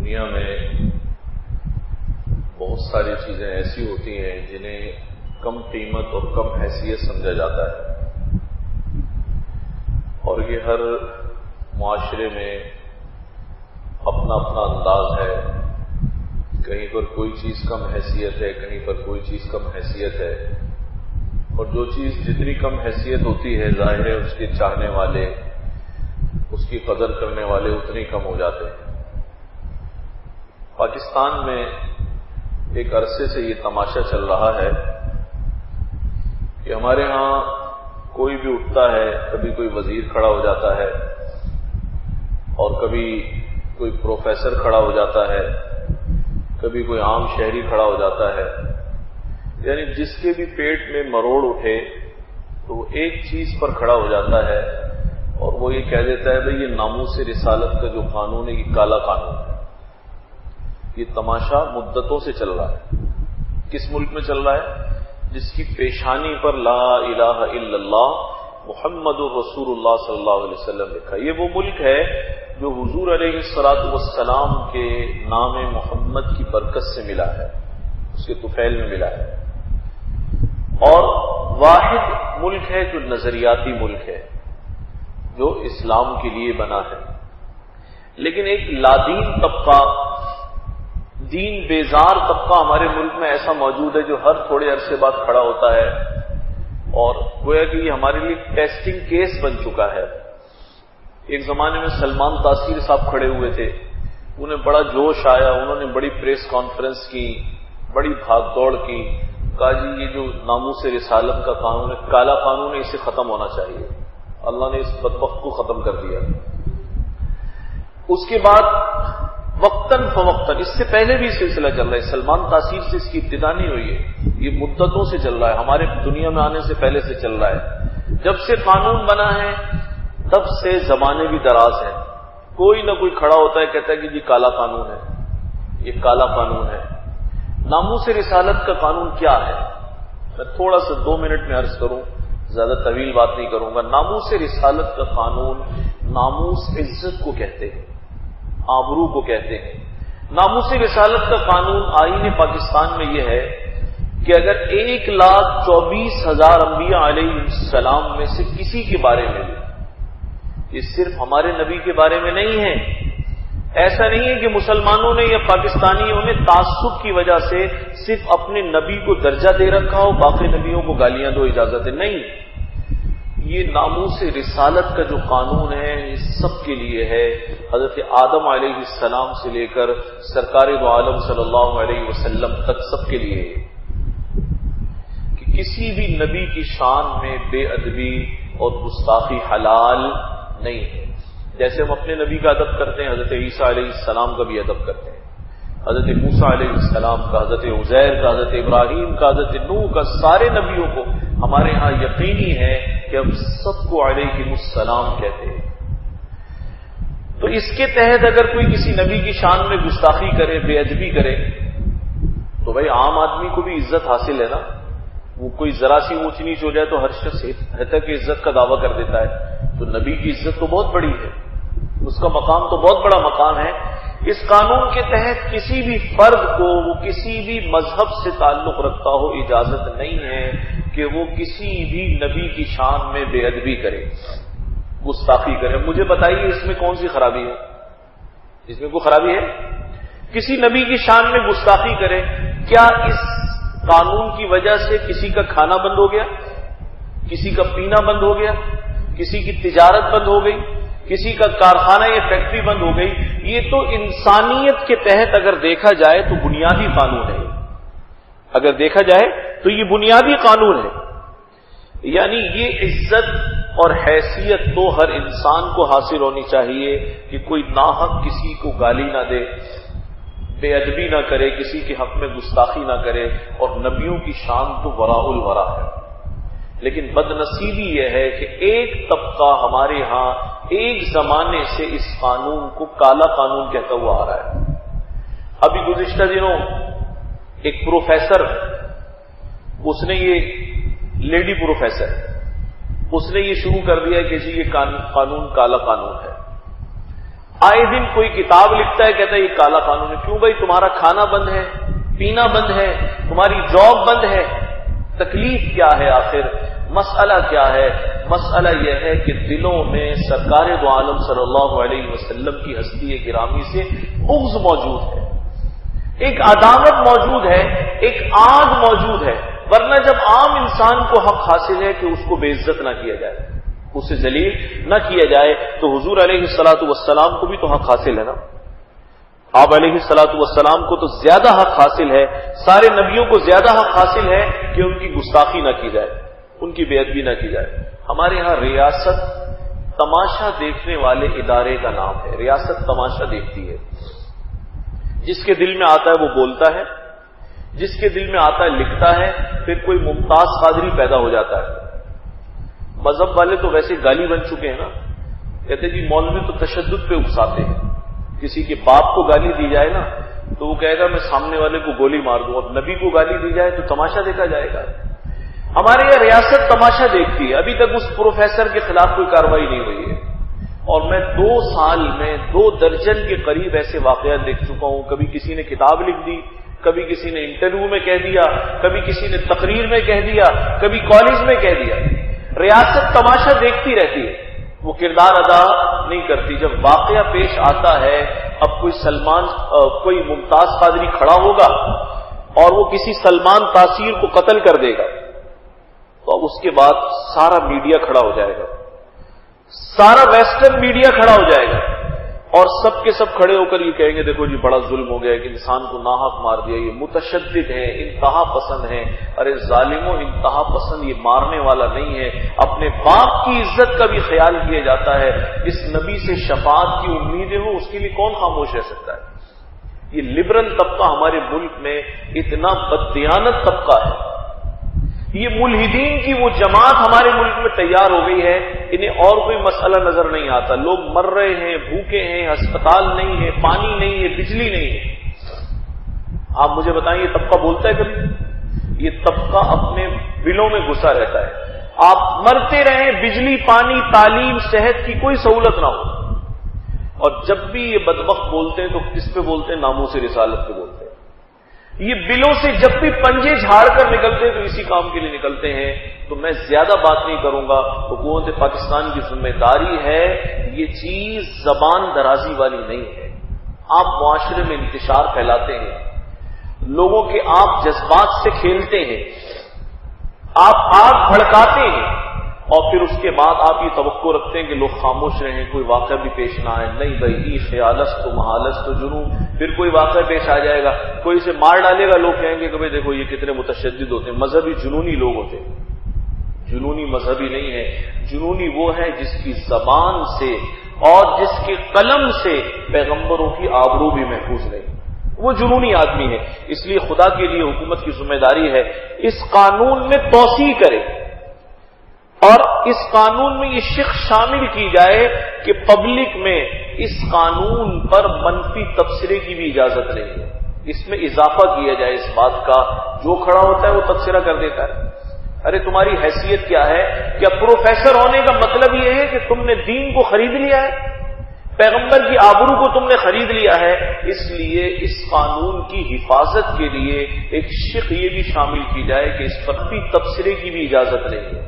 دنیا میں بہت ساری چیزیں ایسی ہوتی ہیں جنہیں کم قیمت اور کم حیثیت سمجھا جاتا ہے، اور یہ ہر معاشرے میں اپنا اپنا انداز ہے. کہیں پر کوئی چیز کم حیثیت ہے، کہیں پر کوئی چیز کم حیثیت ہے، اور جو چیز جتنی کم حیثیت ہوتی ہے ظاہر ہے اس کے چاہنے والے، اس کی قدر کرنے والے اتنے کم ہو جاتے ہیں. پاکستان میں ایک عرصے سے یہ تماشا چل رہا ہے کہ ہمارے ہاں کوئی بھی اٹھتا ہے، کبھی کوئی وزیر کھڑا ہو جاتا ہے اور کبھی کوئی پروفیسر کھڑا ہو جاتا ہے، کبھی کوئی عام شہری کھڑا ہو جاتا ہے. یعنی جس کے بھی پیٹ میں مروڑ اٹھے تو وہ ایک چیز پر کھڑا ہو جاتا ہے اور وہ یہ کہہ دیتا ہے بھئی یہ ناموس رسالت کا جو قانون ہے یہ کالا قانون ہے. یہ تماشا مدتوں سے چل رہا ہے. کس ملک میں چل رہا ہے؟ جس کی پیشانی پر لا الہ الا اللہ محمد رسول اللہ صلی اللہ علیہ وسلم لکھا. یہ وہ ملک ہے جو حضور علیہ الصلوۃ والسلام کے نام محمد کی برکت سے ملا ہے، اس کے طفیل میں ملا ہے. اور واحد ملک ہے جو نظریاتی ملک ہے، جو اسلام کے لیے بنا ہے. لیکن ایک لادین طبقہ، دین بیزار طبقہ ہمارے ملک میں ایسا موجود ہے جو ہر تھوڑے عرصے بعد کھڑا ہوتا ہے اور گویا کہ یہ ہمارے لیے ٹیسٹنگ کیس بن چکا ہے. ایک زمانے میں سلمان تاثیر صاحب کھڑے ہوئے تھے، انہیں بڑا جوش آیا، انہوں نے بڑی پریس کانفرنس کی، بڑی بھاگ دوڑ کی، کہا جی یہ جو ناموس رسالت کا قانون ہے کالا قانون ہے، اسے ختم ہونا چاہیے. اللہ نے اس بدبخت کو ختم کر دیا. اس کے بعد وقتاً فوقتاً، اس سے پہلے بھی سلسلہ چل رہا ہے، سلمان تاثیر سے اس کی ابتدا نہیں ہوئی ہے، یہ مدتوں سے چل رہا ہے، ہمارے دنیا میں آنے سے پہلے سے چل رہا ہے. جب سے قانون بنا ہے تب سے زمانے بھی دراز ہیں. کوئی نہ کوئی کھڑا ہوتا ہے کہتا ہے کہ جی کالا قانون ہے، یہ کالا قانون ہے. ناموس رسالت کا قانون کیا ہے؟ میں تھوڑا سا 2 منٹ میں عرض کروں، زیادہ طویل بات نہیں کروں گا. ناموس رسالت کا قانون ناموس عزت کو کہتے ہیں، آبرو کو کہتے ہیں. ناموس رسالت کا قانون آئین پاکستان میں یہ ہے کہ اگر 1,24,000 انبیاء علیہ السلام میں سے کسی کے بارے میں بھی، یہ صرف ہمارے نبی کے بارے میں نہیں ہے، ایسا نہیں ہے کہ مسلمانوں نے یا پاکستانیوں نے تعصب کی وجہ سے صرف اپنے نبی کو درجہ دے رکھا ہو، باقی نبیوں کو گالیاں دو، اجازت ہے، نہیں. یہ ناموس رسالت کا جو قانون ہے یہ سب کے لیے ہے. حضرت آدم علیہ السلام سے لے کر سرکار دو عالم صلی اللہ علیہ وسلم تک سب کے لیے ہے کہ کسی بھی نبی کی شان میں بے ادبی اور گستاخی حلال نہیں ہے. جیسے ہم اپنے نبی کا ادب کرتے ہیں، حضرت عیسیٰ علیہ السلام کا بھی ادب کرتے ہیں، حضرت موسیٰ علیہ السلام کا، حضرت عزیر کا، حضرت ابراہیم کا، حضرت نوح کا، سارے نبیوں کو ہمارے ہاں یقینی ہے کہ ہم سب کو علیہم السلام کہتے ہیں. تو اس کے تحت اگر کوئی کسی نبی کی شان میں گستاخی کرے، بے ادبی کرے، تو بھائی عام آدمی کو بھی عزت حاصل ہے نا. وہ کوئی ذرا سی اونچ نیچ ہو جائے تو ہر شخص حتیٰ کہ عزت کا دعویٰ کر دیتا ہے. تو نبی کی عزت تو بہت بڑی ہے، اس کا مقام تو بہت بڑا مقام ہے. اس قانون کے تحت کسی بھی فرد کو، وہ کسی بھی مذہب سے تعلق رکھتا ہو، اجازت نہیں ہے کہ وہ کسی بھی نبی کی شان میں بے ادبی کرے، گستاخی کرے. مجھے بتائیے اس میں کون سی خرابی ہے؟ اس میں کوئی خرابی ہے؟ کسی نبی کی شان میں گستاخی کرے، کیا اس قانون کی وجہ سے کسی کا کھانا بند ہو گیا، کسی کا پینا بند ہو گیا، کسی کی تجارت بند ہو گئی، کسی کا کارخانہ یا فیکٹری بند ہو گئی؟ یہ تو انسانیت کے تحت اگر دیکھا جائے تو بنیادی قانون ہے. اگر دیکھا جائے تو یہ بنیادی قانون ہے. یعنی یہ عزت اور حیثیت تو ہر انسان کو حاصل ہونی چاہیے کہ کوئی ناحق کسی کو گالی نہ دے، بے ادبی نہ کرے، کسی کے حق میں گستاخی نہ کرے. اور نبیوں کی شان تو وراء الورا ہے. لیکن بدنصیبی یہ ہے کہ ایک طبقہ ہمارے ہاں ایک زمانے سے اس قانون کو کالا قانون کہتا ہوا آ رہا ہے. ابھی گزشتہ دنوں ایک پروفیسر، اس نے یہ لیڈی پروفیسر، اس نے یہ شروع کر دیا کہ جی یہ قانون کالا قانون ہے. آئے دن کوئی کتاب لکھتا ہے، کہتا ہے یہ کالا قانون ہے۔ کیوں بھائی؟ تمہارا کھانا بند ہے، پینا بند ہے، تمہاری جاب بند ہے، تکلیف کیا ہے آخر؟ مسئلہ کیا ہے؟ مسئلہ یہ ہے کہ دلوں میں سرکار دو عالم صلی اللہ علیہ وسلم کی ہستی گرامی سے بغض موجود ہے، ایک عداوت موجود ہے، ایک آگ موجود ہے۔ ورنہ جب عام انسان کو حق حاصل ہے کہ اس کو بے عزت نہ کیا جائے، اسے ذلیل نہ کیا جائے، تو حضور علیہ الصلوۃ والسلام کو بھی تو حق حاصل ہے نا۔ آپ علیہ الصلوۃ والسلام کو تو زیادہ حق حاصل ہے، سارے نبیوں کو زیادہ حق حاصل ہے کہ ان کی گستاخی نہ کی جائے، ان کی بے ادبی نہ کی جائے۔ ہمارے ہاں ریاست تماشا دیکھنے والے ادارے کا نام ہے، ریاست تماشا دیکھتی ہے۔ جس کے دل میں آتا ہے وہ بولتا ہے، جس کے دل میں آتا ہے لکھتا ہے، پھر کوئی ممتاز قادری پیدا ہو جاتا ہے۔ مذہب والے تو ویسے گالی بن چکے ہیں نا، کہتے جی مولوی تو تشدد پہ اکساتے ہیں، کسی کے باپ کو گالی دی جائے نا تو وہ کہے گا میں سامنے والے کو گولی مار دوں، اور نبی کو گالی دی جائے تو تماشا دیکھا جائے گا۔ ہمارے یہاں ریاست تماشا دیکھتی ہے، ابھی تک اس پروفیسر کے خلاف کوئی کارروائی نہیں ہوئی ہے، اور میں 2 سال میں 2 درجن کے قریب ایسے واقعات دیکھ چکا ہوں۔ کبھی کسی نے کتاب لکھ دی، کبھی کسی نے انٹرویو میں کہہ دیا، کبھی کسی نے تقریر میں کہہ دیا، کبھی کالج میں کہہ دیا۔ ریاست تماشا دیکھتی رہتی ہے، وہ کردار ادا نہیں کرتی۔ جب واقعہ پیش آتا ہے، اب کوئی ممتاز قادری کھڑا ہوگا اور وہ کسی سلمان تاثیر کو قتل کر دے گا، تو اب اس کے بعد سارا میڈیا کھڑا ہو جائے گا، سارا ویسٹرن میڈیا کھڑا ہو جائے گا، اور سب کے سب کھڑے ہو کر یہ کہیں گے دیکھو جی بڑا ظلم ہو گیا کہ انسان کو ناحق مار دیا، یہ متشدد ہے، انتہا پسند ہے۔ ارے ظالموں، انتہا پسند یہ مارنے والا نہیں ہے، اپنے باپ کی عزت کا بھی خیال کیا جاتا ہے۔ جس نبی سے شفاعت کی امیدیں ہوں اس کے لیے کون خاموش رہ سکتا ہے؟ یہ لبرل طبقہ ہمارے ملک میں اتنا بددیانت طبقہ ہے، یہ ملحدین کی وہ جماعت ہمارے ملک میں تیار ہو گئی ہے، انہیں اور کوئی مسئلہ نظر نہیں آتا۔ لوگ مر رہے ہیں، بھوکے ہیں، ہسپتال نہیں ہے، پانی نہیں ہے، بجلی نہیں ہے۔ آپ مجھے بتائیں یہ طبقہ بولتا ہے کبھی؟ یہ طبقہ اپنے بلوں میں گھسا رہتا ہے۔ آپ مرتے رہیں، بجلی، پانی، تعلیم، صحت کی کوئی سہولت نہ ہو، اور جب بھی یہ بدبخت بولتے ہیں تو کس پہ بولتے ہیں؟ ناموس رسالت پہ بولتے ہیں۔ یہ بلوں سے جب بھی پنجے جھاڑ کر نکلتے ہیں تو اسی کام کے لیے نکلتے ہیں۔ تو میں زیادہ بات نہیں کروں گا، حکومت پاکستان کی ذمہ داری ہے، یہ چیز زبان درازی والی نہیں ہے۔ آپ معاشرے میں انتشار پھیلاتے ہیں، لوگوں کے آپ جذبات سے کھیلتے ہیں، آپ آگ بھڑکاتے ہیں، اور پھر اس کے بعد آپ یہ توقع رکھتے ہیں کہ لوگ خاموش رہیں، کوئی واقعہ بھی پیش نہ آئے۔ نہیں بھائی، ای خیالست تو محالست تو جنون، پھر کوئی واقعہ پیش آ جائے گا، کوئی اسے مار ڈالے گا، لوگ کہیں گے کہ بھائی دیکھو یہ کتنے متشدد ہوتے ہیں۔ مذہبی جنونی لوگ ہوتے ہیں، جنونی مذہبی نہیں ہے۔ جنونی وہ ہے جس کی زبان سے اور جس کے قلم سے پیغمبروں کی آبرو بھی محفوظ نہیں، وہ جنونی آدمی ہے۔ اس لیے خدا کے لیے حکومت کی ذمہ داری ہے اس قانون میں توسیع کرے، اور اس قانون میں یہ شق شامل کی جائے کہ پبلک میں اس قانون پر منفی تبصرے کی بھی اجازت نہیں ہے۔ اس میں اضافہ کیا جائے اس بات کا، جو کھڑا ہوتا ہے وہ تبصرہ کر دیتا ہے۔ ارے تمہاری حیثیت کیا ہے؟ کیا پروفیسر ہونے کا مطلب یہ ہے کہ تم نے دین کو خرید لیا ہے؟ پیغمبر کی آبرو کو تم نے خرید لیا ہے؟ اس لیے اس قانون کی حفاظت کے لیے ایک شق یہ بھی شامل کی جائے کہ اس پر بھی تبصرے کی بھی اجازت نہیں ہے۔